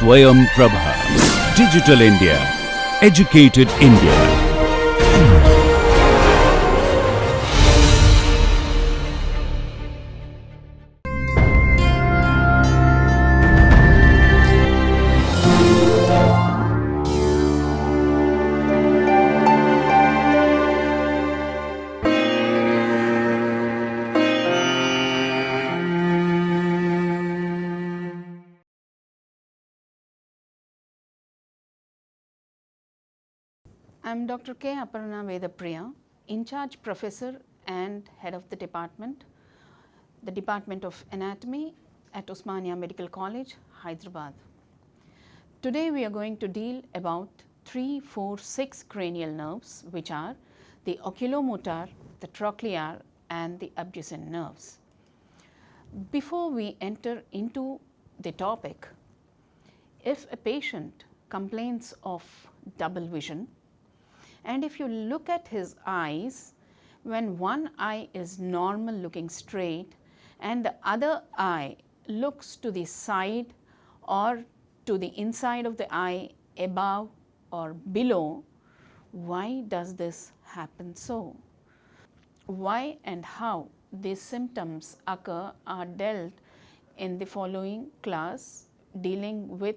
Swayam Prabha. Digital India. Educated India. I am Dr. K. Aparna Vedapriya, in charge professor and head of the Department of Anatomy at Osmania Medical College, Hyderabad. Today we are going to deal about 3, 4, 6 cranial nerves, which are the oculomotor, the trochlear and the abducens nerves. Before we enter into the topic, if a patient complains of double vision, and if you look at his eyes, when one eye is normal looking straight and the other eye looks to the side or to the inside of the eye, above or below, why does this happen so? Why and how these symptoms occur are dealt in the following class, dealing with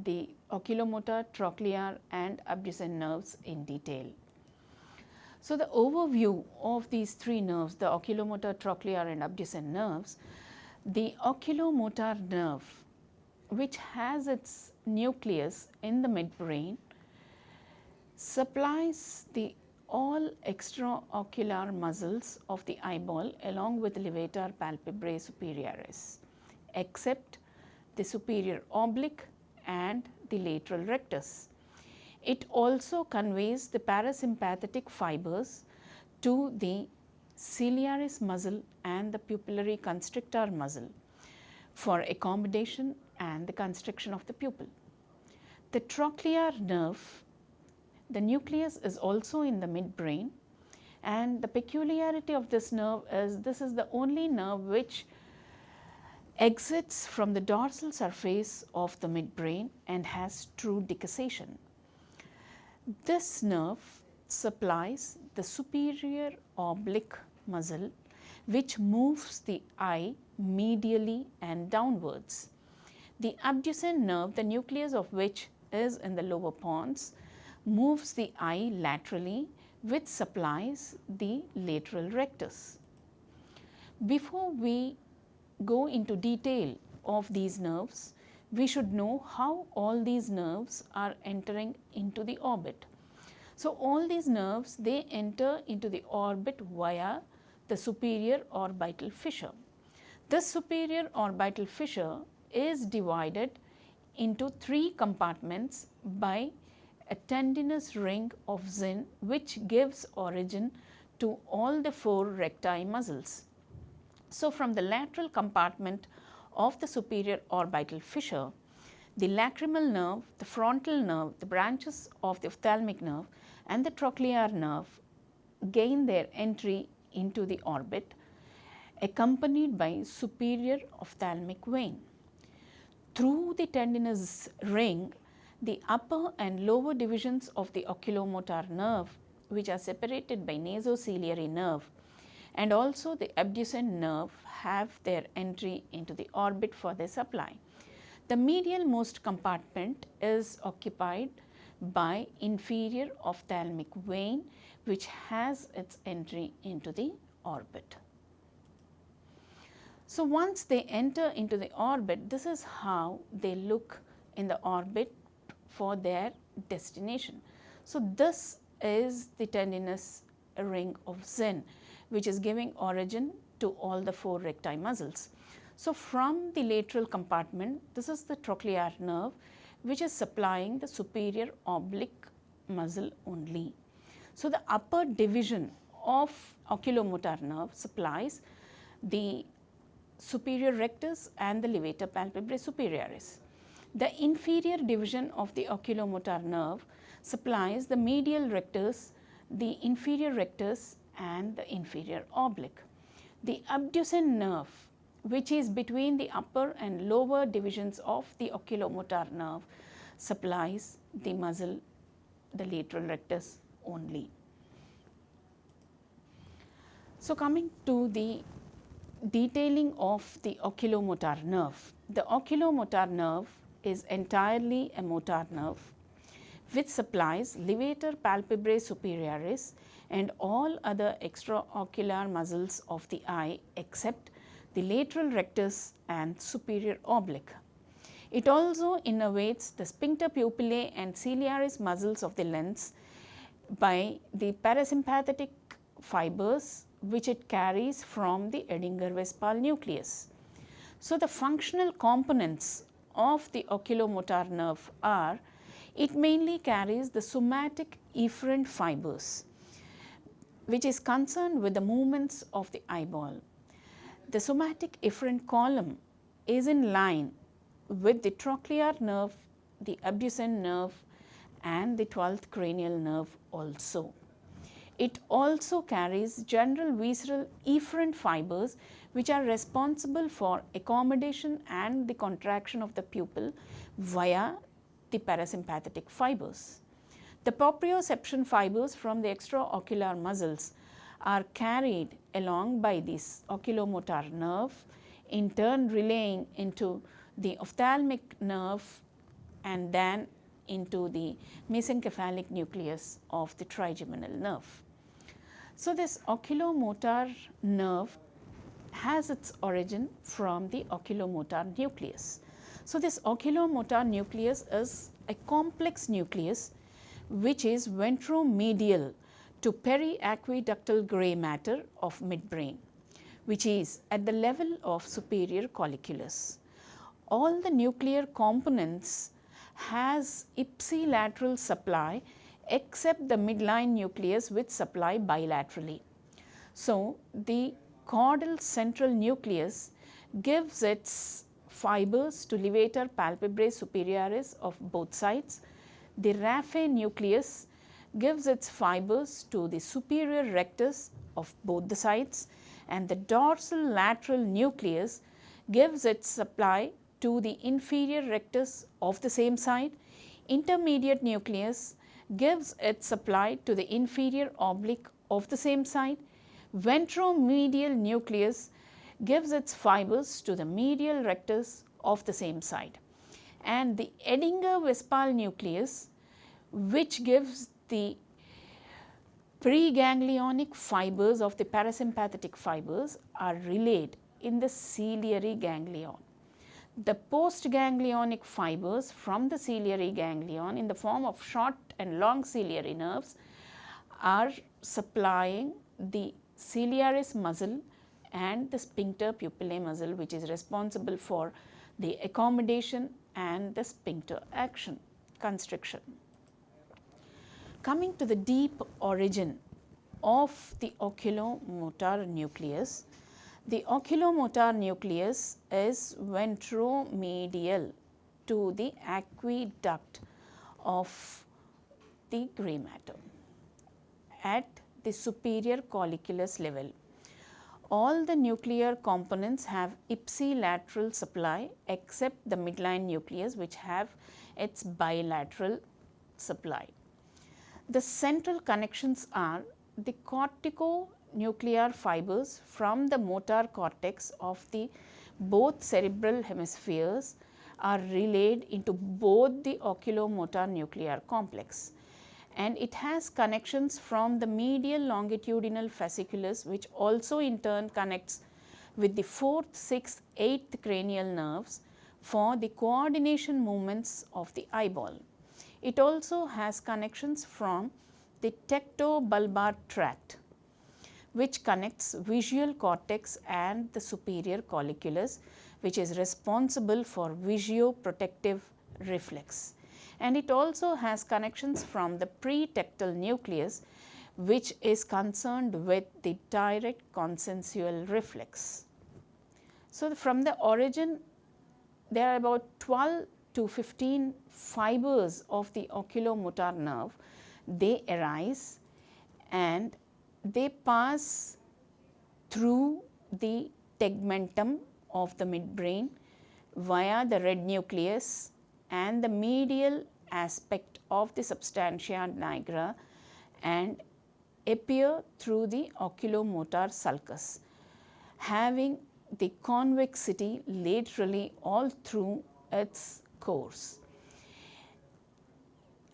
the oculomotor, trochlear and abducens nerves in detail. So, the overview of these 3 nerves, the oculomotor, trochlear and abducens nerves, the oculomotor nerve, which has its nucleus in the midbrain, supplies the all extraocular muscles of the eyeball along with levator palpebrae superioris, except the superior oblique and the lateral rectus. It also conveys the parasympathetic fibers to the ciliaris muscle and the pupillary constrictor muscle for accommodation and the constriction of the pupil. The trochlear nerve, the nucleus is also in the midbrain, and the peculiarity of this nerve is this is the only nerve which exits from the dorsal surface of the midbrain and has true decussation. This nerve supplies the superior oblique muscle which moves the eye medially and downwards. The abducens nerve, the nucleus of which is in the lower pons, moves the eye laterally, which supplies the lateral rectus. Before we go into detail of these nerves, we should know how all these nerves are entering into the orbit. So, all these nerves, they enter into the orbit via the superior orbital fissure. This superior orbital fissure is divided into 3 compartments by a tendinous ring of Zinn, which gives origin to all the 4 recti muscles. So, from the lateral compartment of the superior orbital fissure, the lacrimal nerve, the frontal nerve, the branches of the ophthalmic nerve and the trochlear nerve gain their entry into the orbit, accompanied by superior ophthalmic vein. Through the tendinous ring, the upper and lower divisions of the oculomotor nerve, which are separated by nasociliary nerve, and also the abducens nerve, have their entry into the orbit for their supply. The medial most compartment is occupied by inferior ophthalmic vein, which has its entry into the orbit. So, once they enter into the orbit, this is how they look in the orbit for their destination. So, this is the tendinous ring of Zinn, which is giving origin to all the 4 recti muscles. So, from the lateral compartment, this is the trochlear nerve, which is supplying the superior oblique muscle only. So, the upper division of oculomotor nerve supplies the superior rectus and the levator palpebrae superioris. The inferior division of the oculomotor nerve supplies the medial rectus, the inferior rectus and the inferior oblique. The abducens nerve which is between the upper and lower divisions of the oculomotor nerve, supplies the muscle, the lateral rectus only. So, coming to the detailing of the oculomotor nerve. The oculomotor nerve is entirely a motor nerve which supplies levator palpebrae superioris and all other extraocular muscles of the eye except the lateral rectus and superior oblique. It also innervates the sphincter pupillae and ciliaris muscles of the lens by the parasympathetic fibers which it carries from the Edinger-Westphal nucleus. So, the functional components of the oculomotor nerve are, it mainly carries the somatic efferent fibers which is concerned with the movements of the eyeball. The somatic efferent column is in line with the trochlear nerve, the abducens nerve and the 12th cranial nerve also. It also carries general visceral efferent fibers which are responsible for accommodation and the contraction of the pupil via the parasympathetic fibers. The proprioception fibers from the extraocular muscles are carried along by this oculomotor nerve, in turn relaying into the ophthalmic nerve and then into the mesencephalic nucleus of the trigeminal nerve. So, this oculomotor nerve has its origin from the oculomotor nucleus. So, this oculomotor nucleus is a complex nucleus which is ventromedial to periaqueductal grey matter of midbrain, which is at the level of superior colliculus. All the nuclear components has ipsilateral supply except the midline nucleus which supply bilaterally. So, the caudal central nucleus gives its fibers to levator palpebrae superioris of both sides. The raphe nucleus gives its fibers to the superior rectus of both the sides, and the dorsal lateral nucleus gives its supply to the inferior rectus of the same side. Intermediate nucleus gives its supply to the inferior oblique of the same side. Ventromedial nucleus gives its fibers to the medial rectus of the same side. And the Edinger-Westphal nucleus, which gives the preganglionic fibers of the parasympathetic fibers, are relayed in the ciliary ganglion. The postganglionic fibers from the ciliary ganglion in the form of short and long ciliary nerves are supplying the ciliaris muscle and the sphincter pupillae muscle, which is responsible for the accommodation and the sphincter action, constriction. Coming to the deep origin of the oculomotor nucleus, the oculomotor nucleus is ventromedial to the aqueduct of the grey matter at the superior colliculus level. All the nuclear components have ipsilateral supply except the midline nucleus, which have its bilateral supply. The central connections are the corticonuclear fibers from the motor cortex of the both cerebral hemispheres are relayed into both the oculomotor nuclear complex, and it has connections from the medial longitudinal fasciculus, which also in turn connects with the 4th, 6th, 8th cranial nerves for the coordination movements of the eyeball. It also has connections from the tectobulbar tract, which connects visual cortex and the superior colliculus, which is responsible for visuoprotective reflex. And it also has connections from the pretectal nucleus, which is concerned with the direct consensual reflex. So, from the origin, there are about 12 to 15 fibers of the oculomotor nerve. They arise and they pass through the tegmentum of the midbrain via the red nucleus and the medial aspect of the substantia nigra and appear through the oculomotor sulcus, having the convexity laterally all through its course.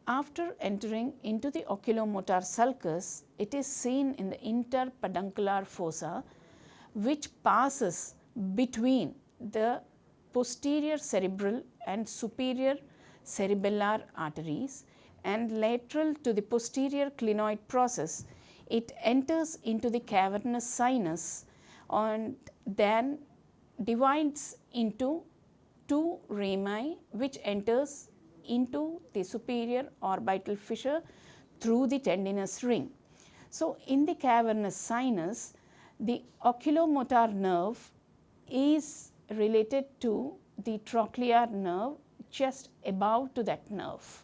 After entering into the oculomotor sulcus, it is seen in the interpeduncular fossa, which passes between the posterior cerebral and superior cerebellar arteries, and lateral to the posterior clinoid process, it enters into the cavernous sinus and then divides into two rami, which enters into the superior orbital fissure through the tendinous ring. So, in the cavernous sinus, the oculomotor nerve is related to the trochlear nerve just above to that nerve.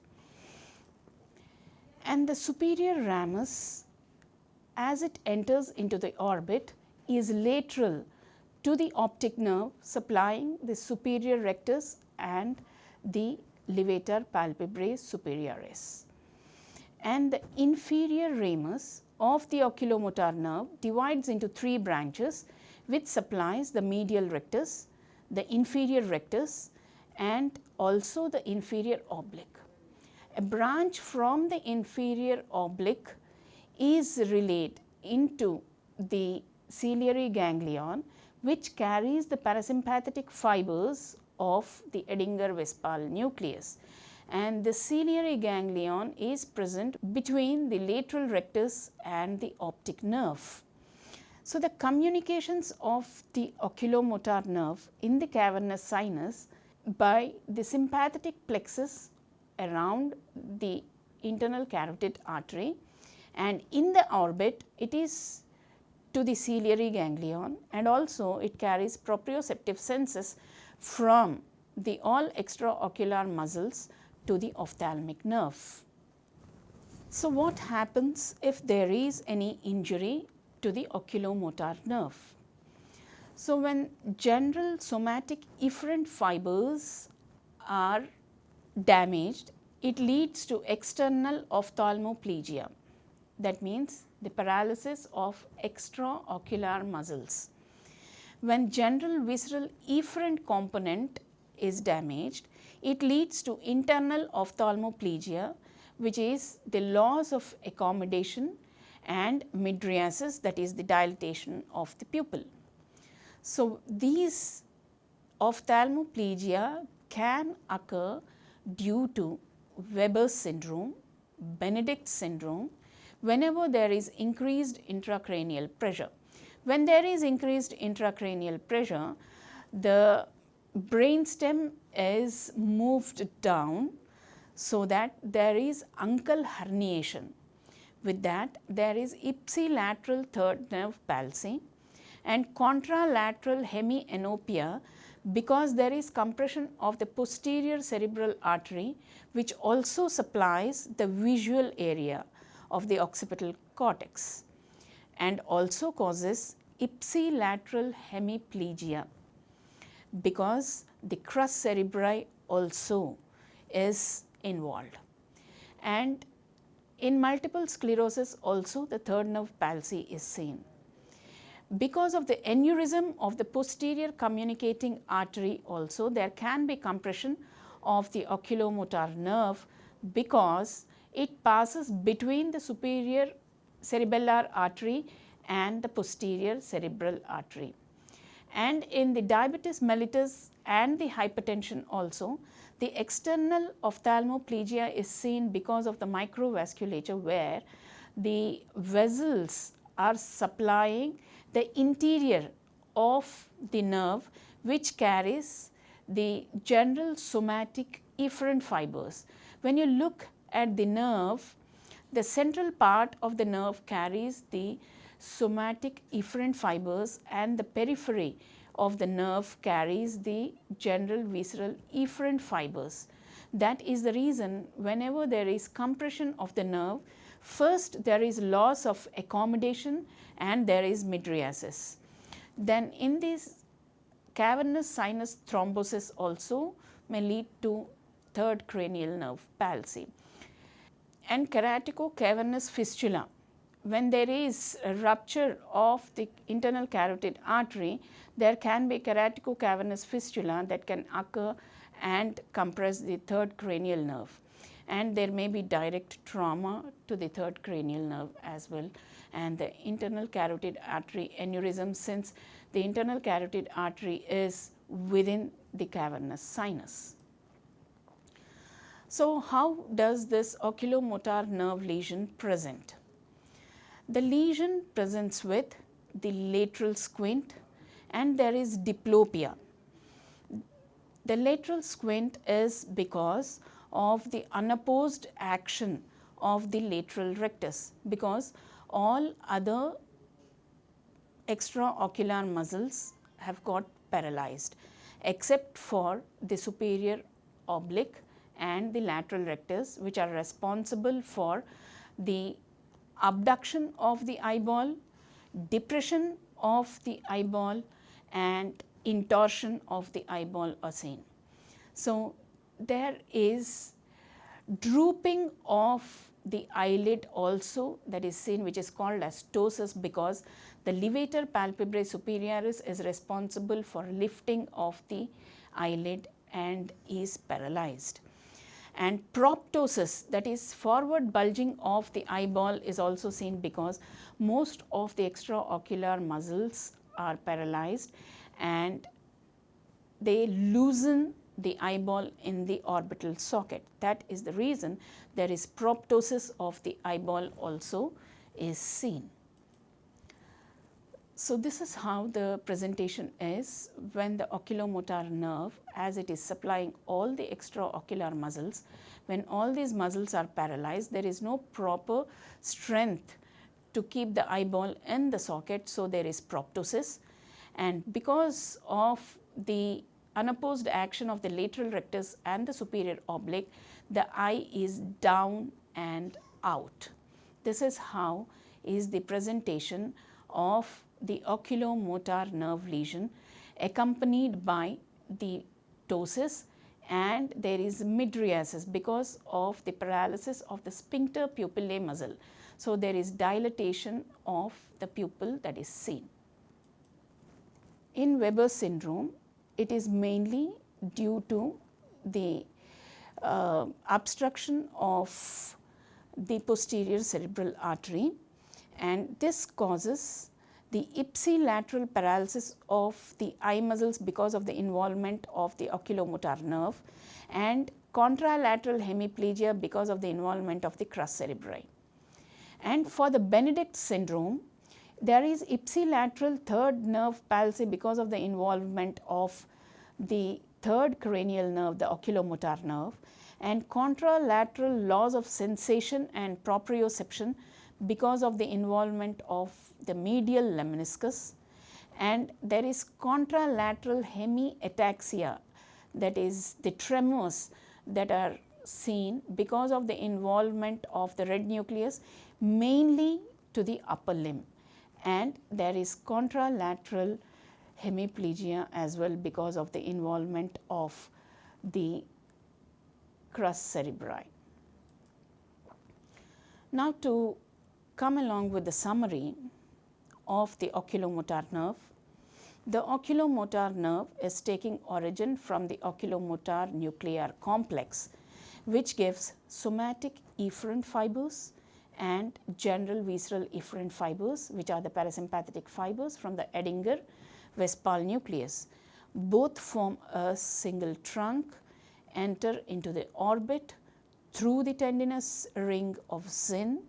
And the superior ramus, as it enters into the orbit, is lateral to the optic nerve supplying the superior rectus and the levator palpebrae superioris. And the inferior ramus of the oculomotor nerve divides into three branches, which supplies the medial rectus, the inferior rectus, and also the inferior oblique. A branch from the inferior oblique is relayed into the ciliary ganglion, which carries the parasympathetic fibers of the Edinger-Westphal nucleus, and the ciliary ganglion is present between the lateral rectus and the optic nerve. So, the communications of the oculomotor nerve in the cavernous sinus by the sympathetic plexus around the internal carotid artery, and in the orbit it is to the ciliary ganglion, and also it carries proprioceptive senses from the all extraocular muscles to the ophthalmic nerve. So, what happens if there is any injury to the oculomotor nerve? So, when general somatic efferent fibers are damaged, it leads to external ophthalmoplegia. That means the paralysis of extraocular muscles. When general visceral efferent component is damaged, it leads to internal ophthalmoplegia, which is the loss of accommodation, and mydriasis, that is the dilatation of the pupil. So, these ophthalmoplegia can occur due to Weber's syndrome, Benedict syndrome, whenever there is increased intracranial pressure. When there is increased intracranial pressure, the brainstem is moved down so that there is uncal herniation. With that, there is ipsilateral third nerve palsy and contralateral hemianopia, because there is compression of the posterior cerebral artery, which also supplies the visual area of the occipital cortex, and also causes ipsilateral hemiplegia, because the crus cerebri also is involved. And in multiple sclerosis also the third nerve palsy is seen. Because of the aneurysm of the posterior communicating artery also, there can be compression of the oculomotor nerve, because it passes between the superior cerebellar artery and the posterior cerebral artery. And in the diabetes mellitus and the hypertension also, the external ophthalmoplegia is seen because of the microvasculature, where the vessels are supplying the interior of the nerve, which carries the general somatic efferent fibers. When you look at the nerve, the central part of the nerve carries the somatic efferent fibers, and the periphery of the nerve carries the general visceral efferent fibers. That is the reason whenever there is compression of the nerve, first there is loss of accommodation and there is mydriasis. Then in this cavernous sinus thrombosis also may lead to third cranial nerve palsy. And keratico-cavernous fistula, when there is a rupture of the internal carotid artery, there can be keratico-cavernous fistula that can occur and compress the third cranial nerve, and there may be direct trauma to the third cranial nerve as well, and the internal carotid artery aneurysm, since the internal carotid artery is within the cavernous sinus. So, how does this oculomotor nerve lesion present? The lesion presents with the lateral squint and there is diplopia. The lateral squint is because of the unopposed action of the lateral rectus, because all other extraocular muscles have got paralyzed except for the superior oblique and the lateral rectus, which are responsible for the abduction of the eyeball, depression of the eyeball and intorsion of the eyeball are seen. So, there is drooping of the eyelid also that is seen, which is called as ptosis, because the levator palpebrae superioris is responsible for lifting of the eyelid and is paralyzed. And proptosis, that is forward bulging of the eyeball, is also seen because most of the extraocular muscles are paralyzed and they loosen the eyeball in the orbital socket. That is the reason there is proptosis of the eyeball also is seen. So, this is how the presentation is when the oculomotor nerve, as it is supplying all the extraocular muscles, when all these muscles are paralyzed, there is no proper strength to keep the eyeball in the socket. So, there is proptosis, and because of the unopposed action of the lateral rectus and the superior oblique, the eye is down and out. This is how is the presentation of the oculomotor nerve lesion, accompanied by the ptosis, and there is mydriasis because of the paralysis of the sphincter pupillae muscle. So, there is dilatation of the pupil that is seen. In Weber syndrome, it is mainly due to the obstruction of the posterior cerebral artery, and this causes the ipsilateral paralysis of the eye muscles because of the involvement of the oculomotor nerve, and contralateral hemiplegia because of the involvement of the crus cerebri. And for the Benedict syndrome, there is ipsilateral third nerve palsy because of the involvement of the third cranial nerve, the oculomotor nerve, and contralateral loss of sensation and proprioception because of the involvement of the medial lemniscus, and there is contralateral hemiataxia, that is the tremors that are seen because of the involvement of the red nucleus mainly to the upper limb, and there is contralateral hemiplegia as well because of the involvement of the crus cerebri. Now, to come along with the summary of the oculomotor nerve. The oculomotor nerve is taking origin from the oculomotor nuclear complex, which gives somatic efferent fibers and general visceral efferent fibers, which are the parasympathetic fibers from the Edinger-Westphal nucleus. Both form a single trunk, enter into the orbit through the tendinous ring of Zinn,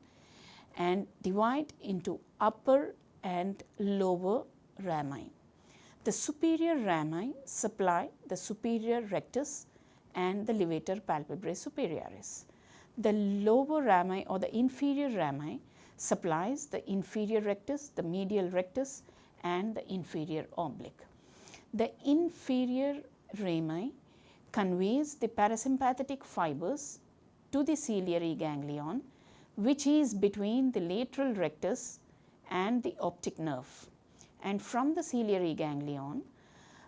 and divide into upper and lower rami. The superior rami supply the superior rectus and the levator palpebrae superioris. The lower rami or the inferior rami supplies the inferior rectus, the medial rectus and the inferior oblique. The inferior rami conveys the parasympathetic fibers to the ciliary ganglion, which is between the lateral rectus and the optic nerve, and from the ciliary ganglion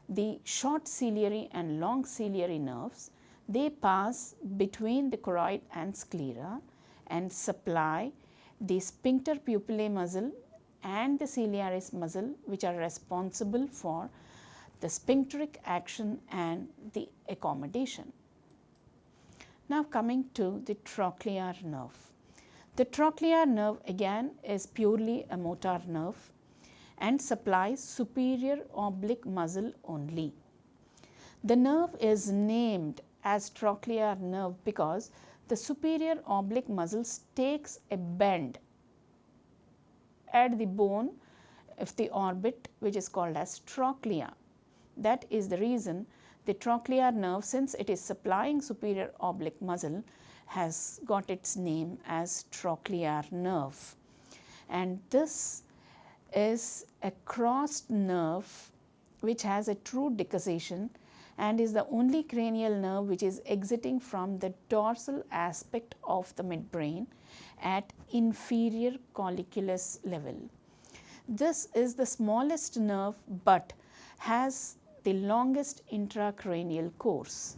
the short ciliary and long ciliary nerves, they pass between the choroid and sclera and supply the sphincter pupillae muscle and the ciliaris muscle, which are responsible for the sphincteric action and the accommodation. Now coming to the trochlear nerve. The trochlear nerve again is purely a motor nerve and supplies superior oblique muscle only. The nerve is named as trochlear nerve because the superior oblique muscle takes a bend at the bone of the orbit, which is called as trochlea. That is the reason the trochlear nerve, since it is supplying superior oblique muscle, has got its name as trochlear nerve. And this is a crossed nerve which has a true decussation and is the only cranial nerve which is exiting from the dorsal aspect of the midbrain at inferior colliculus level. This is the smallest nerve but has the longest intracranial course.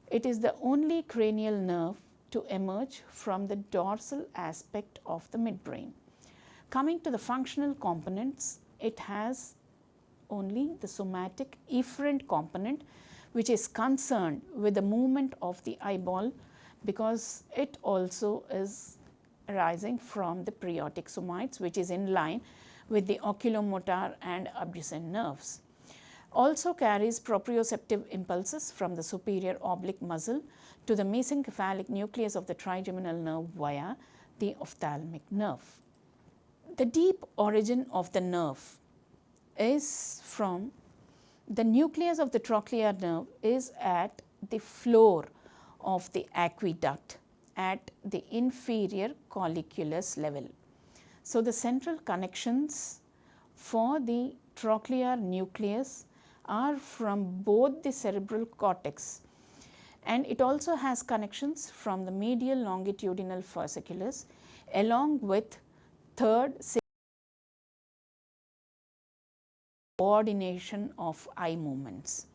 It is the only cranial nerve to emerge from the dorsal aspect of the midbrain. Coming to the functional components, it has only the somatic efferent component, which is concerned with the movement of the eyeball because it also is arising from the preauric somoids, which is in line with the oculomotor and abducens nerves. Also carries proprioceptive impulses from the superior oblique muscle to the mesencephalic nucleus of the trigeminal nerve via the ophthalmic nerve. The deep origin of the nerve is from the nucleus of the trochlear nerve is at the floor of the aqueduct at the inferior colliculus level. So, the central connections for the trochlear nucleus are from both the cerebral cortex, and it also has connections from the medial longitudinal fasciculus along with third coordination of eye movements.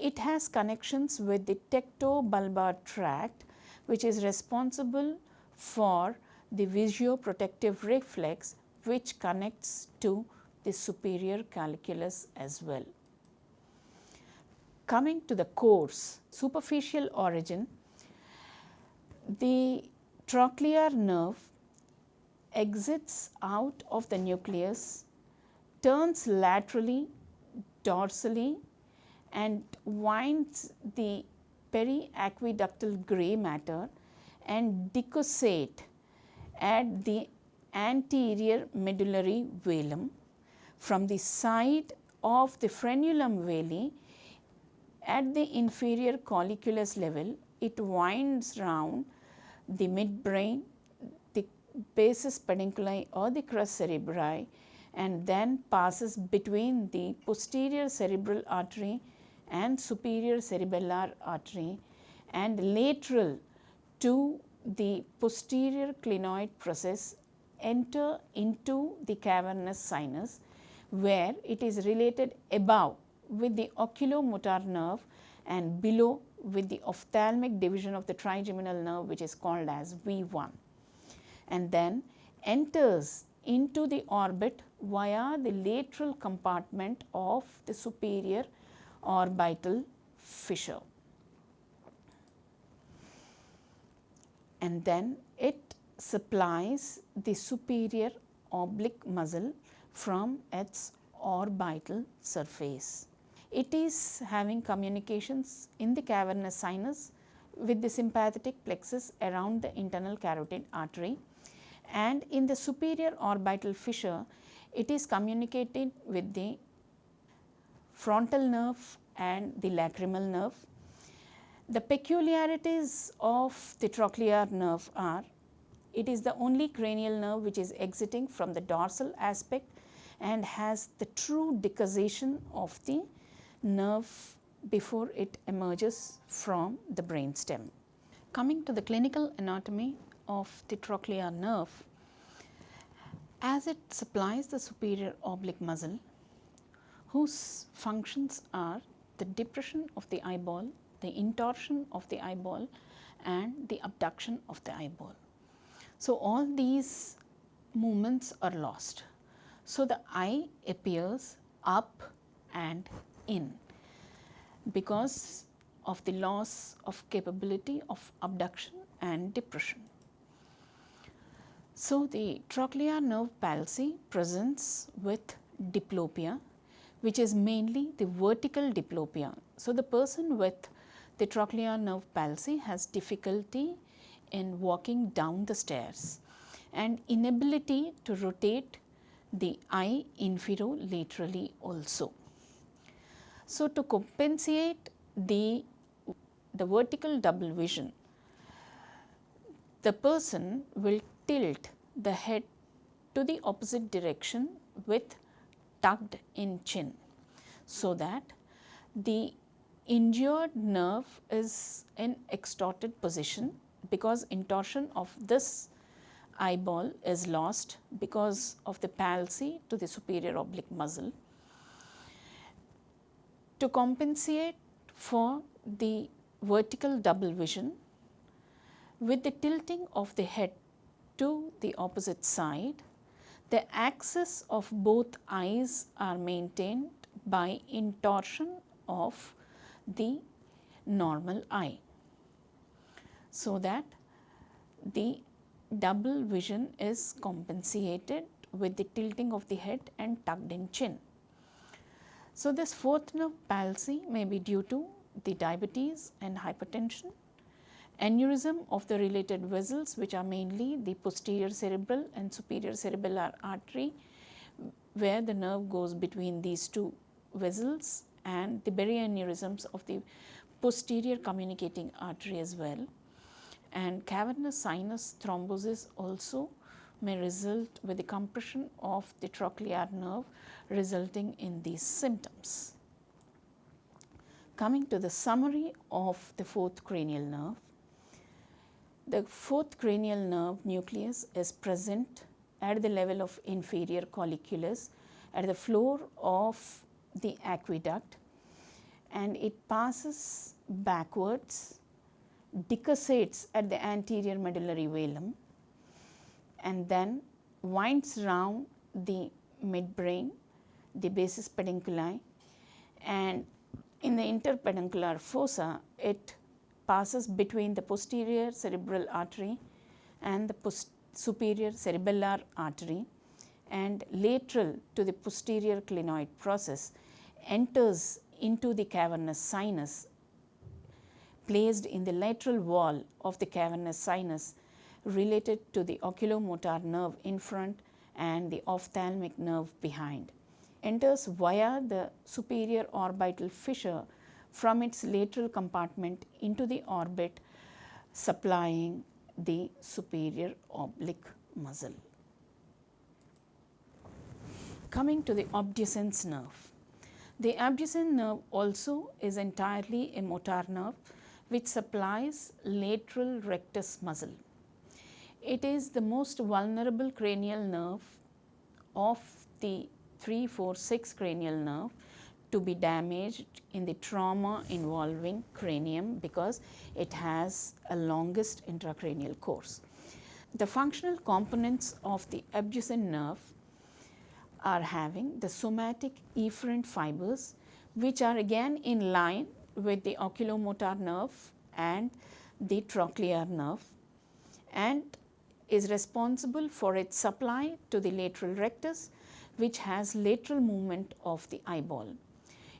It has connections with the tectobulbar tract, which is responsible for the visio-protective reflex, which connects to the superior colliculus as well. Coming to the course, superficial origin, the trochlear nerve exits out of the nucleus, turns laterally, dorsally, and winds the periaqueductal gray matter and decussate at the anterior medullary velum. From the side of the frenulum veli at the inferior colliculus level, it winds round the midbrain, the basis pedunculi or the crus cerebri, and then passes between the posterior cerebral artery and superior cerebellar artery and lateral to the posterior clinoid process enter into the cavernous sinus, where it is related above with the oculomotor nerve and below with the ophthalmic division of the trigeminal nerve, which is called as V1, and then enters into the orbit via the lateral compartment of the superior orbital fissure, and then it supplies the superior oblique muscle from its orbital surface. It is having communications in the cavernous sinus with the sympathetic plexus around the internal carotid artery, and in the superior orbital fissure it is communicated with the frontal nerve and the lacrimal nerve. The peculiarities of the trochlear nerve are: it is the only cranial nerve which is exiting from the dorsal aspect and has the true decussation of the nerve before it emerges from the brainstem. Coming to the clinical anatomy of the trochlear nerve, as it supplies the superior oblique muscle whose functions are the depression of the eyeball, the intorsion of the eyeball, and the abduction of the eyeball. So, all these movements are lost. So, the eye appears up and in because of the loss of capability of abduction and depression. So, the trochlear nerve palsy presents with diplopia, which is mainly the vertical diplopia. So, the person with the trochlear nerve palsy has difficulty in walking down the stairs and inability to rotate the eye inferolaterally also. So, to compensate the vertical double vision, the person will tilt the head to the opposite direction with tucked in chin, so that the injured nerve is in extorted position because intorsion of this eyeball is lost because of the palsy to the superior oblique muscle. To compensate for the vertical double vision, with the tilting of the head to the opposite side, the axis of both eyes are maintained by intorsion of the normal eye, so that the double vision is compensated with the tilting of the head and tucked in chin. So, this fourth nerve palsy may be due to the diabetes and hypertension, aneurysm of the related vessels, which are mainly the posterior cerebral and superior cerebellar artery, where the nerve goes between these two vessels, and the berry-aneurysms of the posterior communicating artery as well. And cavernous sinus thrombosis also may result with the compression of the trochlear nerve, resulting in these symptoms. Coming to the summary of the fourth cranial nerve, the fourth cranial nerve nucleus is present at the level of inferior colliculus at the floor of the aqueduct, and it passes backwards, decussates at the anterior medullary velum, and then winds round the midbrain, the basis pedunculi, and in the interpeduncular fossa it passes between the posterior cerebral artery and the superior cerebellar artery, and lateral to the posterior clinoid process enters into the cavernous sinus placed in the lateral wall of the cavernous sinus related to the oculomotor nerve in front and the ophthalmic nerve behind, enters via the superior orbital fissure from its lateral compartment into the orbit, supplying the superior oblique muscle. Coming to the abducens nerve. The abducens nerve also is entirely a motor nerve which supplies lateral rectus muscle. It is the most vulnerable cranial nerve of the 3, 4, 6 cranial nerve to be damaged in the trauma involving cranium because it has a longest intracranial course. The functional components of the abducens nerve are having the somatic efferent fibers, which are again in line with the oculomotor nerve and the trochlear nerve, and is responsible for its supply to the lateral rectus, which has lateral movement of the eyeball.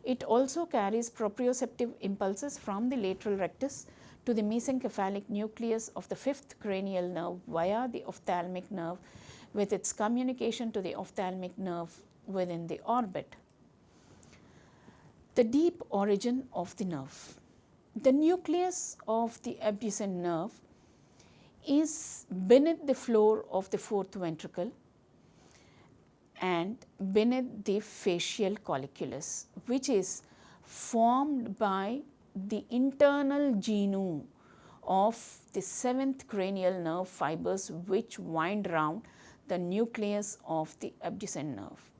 It also carries proprioceptive impulses from the lateral rectus to the mesencephalic nucleus of the fifth cranial nerve via the ophthalmic nerve, with its communication to the ophthalmic nerve within the orbit. The deep origin of the nerve. The nucleus of the abducens nerve is beneath the floor of the fourth ventricle and beneath the facial colliculus, which is formed by the internal genu of the seventh cranial nerve fibers, which wind round the nucleus of the abducens nerve.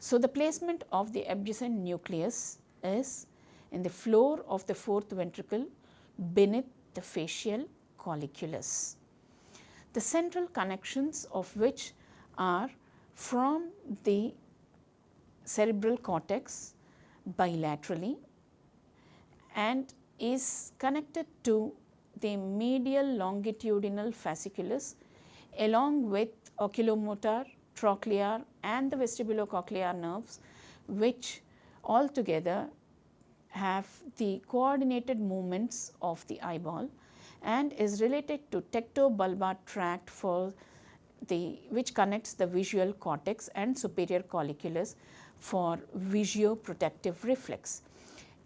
So, the placement of the adjacent nucleus is in the floor of the fourth ventricle beneath the facial colliculus. The central connections of which are from the cerebral cortex bilaterally and is connected to the medial longitudinal fasciculus along with oculomotor, trochlear and the vestibulocochlear nerves, which altogether have the coordinated movements of the eyeball and is related to tectobulbar tract for the which connects the visual cortex and superior colliculus for visuoprotective reflex.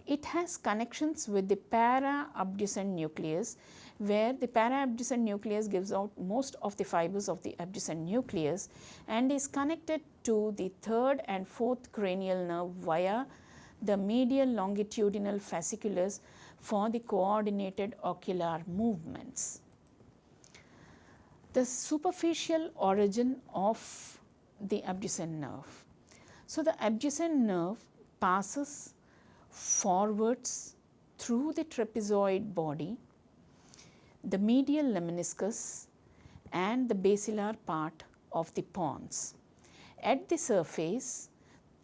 It has connections with the para-abducent nucleus, where the para-abducent nucleus gives out most of the fibers of the abducent nucleus and is connected to the third and fourth cranial nerve via the medial longitudinal fasciculus for the coordinated ocular movements. The superficial origin of the abducent nerve. So, the abducent nerve passes forwards through the trapezoid body, the medial lemniscus and the basilar part of the pons. At the surface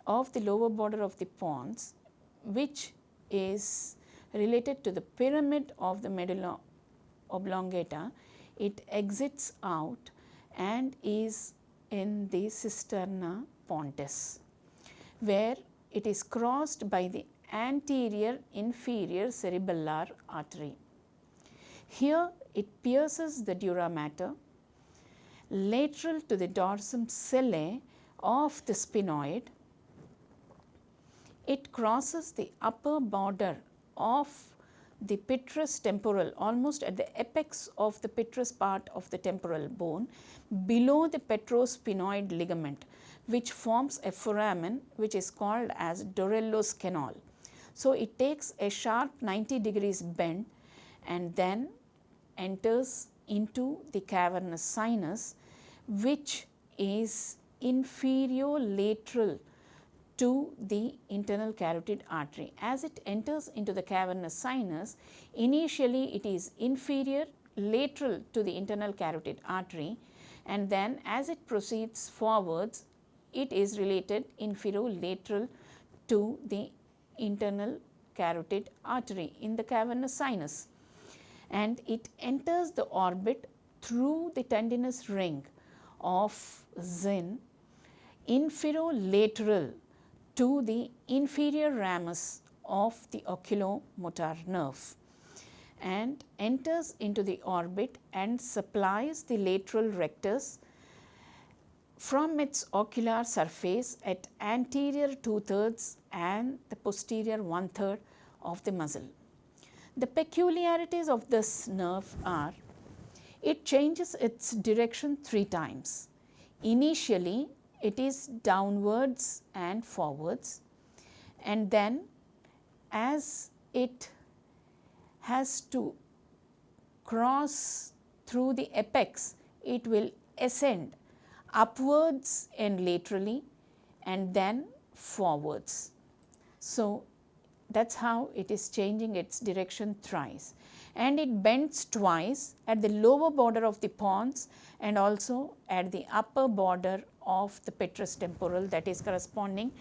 of the lower border of the pons, which is related to the pyramid of the medulla oblongata, it exits out and is in the cisterna pontis, where it is crossed by the anterior inferior cerebellar artery. Here it pierces the dura mater lateral to the dorsum cellae of the sphenoid. It crosses the upper border of the petrous temporal, almost at the apex of the petrous part of the temporal bone, below the petrosphenoid ligament, which forms a foramen which is called as Dorello's canal. So, it takes a sharp 90 degrees bend and then enters into the cavernous sinus, which is inferiolateral to the internal carotid artery. As it enters into the cavernous sinus, initially it is inferior lateral to the internal carotid artery, and then as it proceeds forwards, it is related inferolateral to the internal carotid artery in the cavernous sinus, and it enters the orbit through the tendinous ring of Zinn inferolateral to the inferior ramus of the oculomotor nerve and enters into the orbit and supplies the lateral rectus from its ocular surface at anterior 2/3 and the posterior 1/3 of the muzzle. The peculiarities of this nerve are, it changes its direction 3 times. Initially, it is downwards and forwards, and then as it has to cross through the apex, it will ascend upwards and laterally and then forwards. So, that is how it is changing its direction thrice, and it bends twice at the lower border of the pons and also at the upper border of the petrous temporal, that is corresponding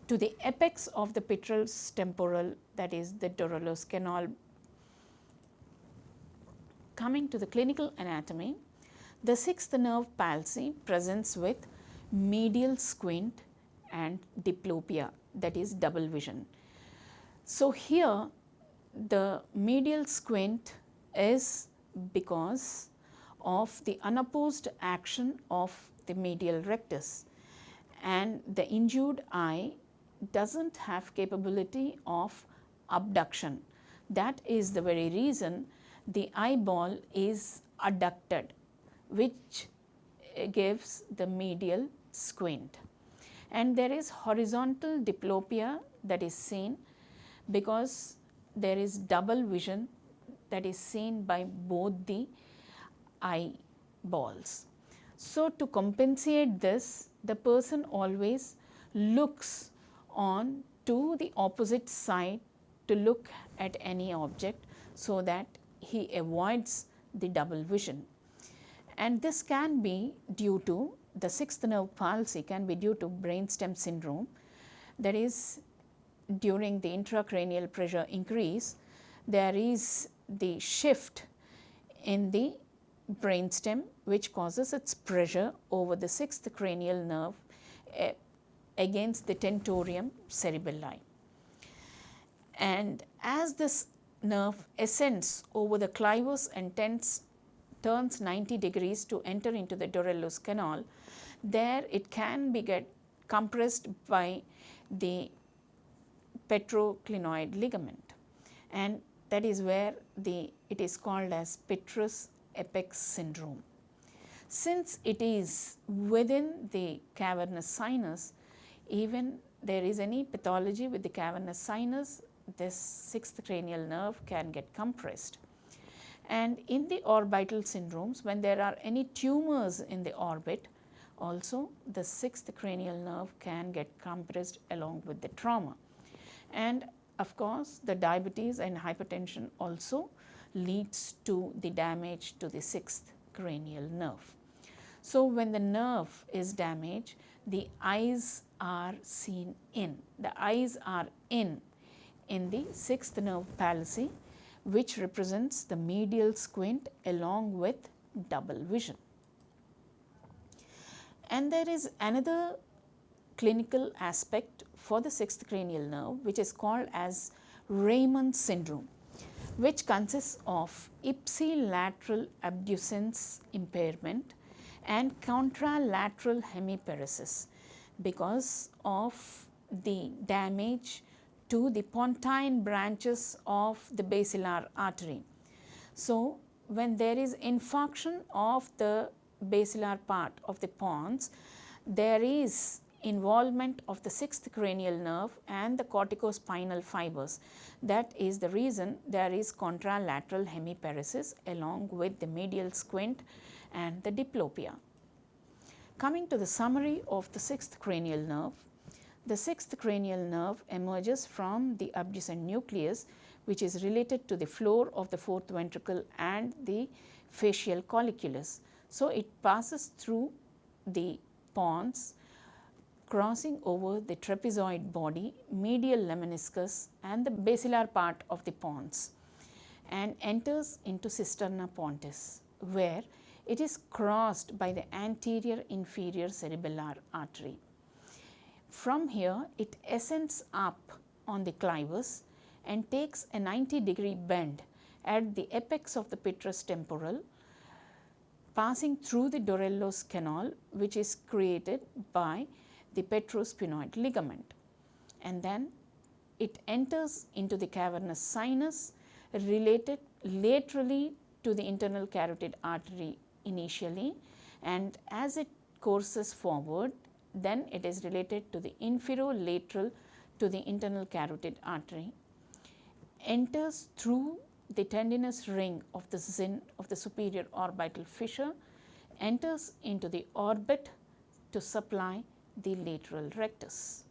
to the apex of the petrous temporal, that is the Dorello's canal. Coming to the clinical anatomy, the sixth nerve palsy presents with medial squint and diplopia, that is double vision. So, here the medial squint is because of the unopposed action of the medial rectus, and the injured eye does not have capability of abduction. That is the very reason the eyeball is adducted, which gives the medial squint. And there is horizontal diplopia that is seen because there is double vision that is seen by both the eyeballs. So, to compensate this, the person always looks on to the opposite side to look at any object, so that he avoids the double vision. And this can be due to the sixth nerve palsy, can be due to brainstem syndrome, that is, during the intracranial pressure increase, there is the shift in the brainstem which causes its pressure over the sixth cranial nerve against the tentorium cerebelli. And as this nerve ascends over the clivus and turns 90 degrees to enter into the Dorello's canal, there it can be get compressed by the petroclinoid ligament, and that is where it is called as petrous apex syndrome. Since it is within the cavernous sinus, even there is any pathology with the cavernous sinus, this sixth cranial nerve can get compressed. And in the orbital syndromes, when there are any tumors in the orbit, also the sixth cranial nerve can get compressed along with the trauma. And of course, the diabetes and hypertension also leads to the damage to the sixth cranial nerve. So when the nerve is damaged, the eyes are seen in. The eyes are in the sixth nerve palsy, which represents the medial squint along with double vision. And there is another clinical aspect for the sixth cranial nerve, which is called as Raymond syndrome, which consists of ipsilateral abducens impairment and contralateral hemiparesis because of the damage to the pontine branches of the basilar artery. So when there is infarction of the basilar part of the pons, there is involvement of the sixth cranial nerve and the corticospinal fibers. That is the reason there is contralateral hemiparesis along with the medial squint and the diplopia. Coming to the summary of the sixth cranial nerve, the sixth cranial nerve emerges from the abducent nucleus, which is related to the floor of the fourth ventricle and the facial colliculus. So it passes through the pons, crossing over the trapezoid body, medial lemniscus and the basilar part of the pons, and enters into cisterna pontis, where it is crossed by the anterior inferior cerebellar artery. From here, it ascends up on the clivus and takes a 90-degree bend at the apex of the petrous temporal, passing through the Dorello's canal, which is created by the petrosphenoid ligament. And then it enters into the cavernous sinus, related laterally to the internal carotid artery initially, and as it courses forward, then it is related to the inferolateral to the internal carotid artery, enters through the tendinous ring of the Zinn of the superior orbital fissure, enters into the orbit to supply the lateral rectus.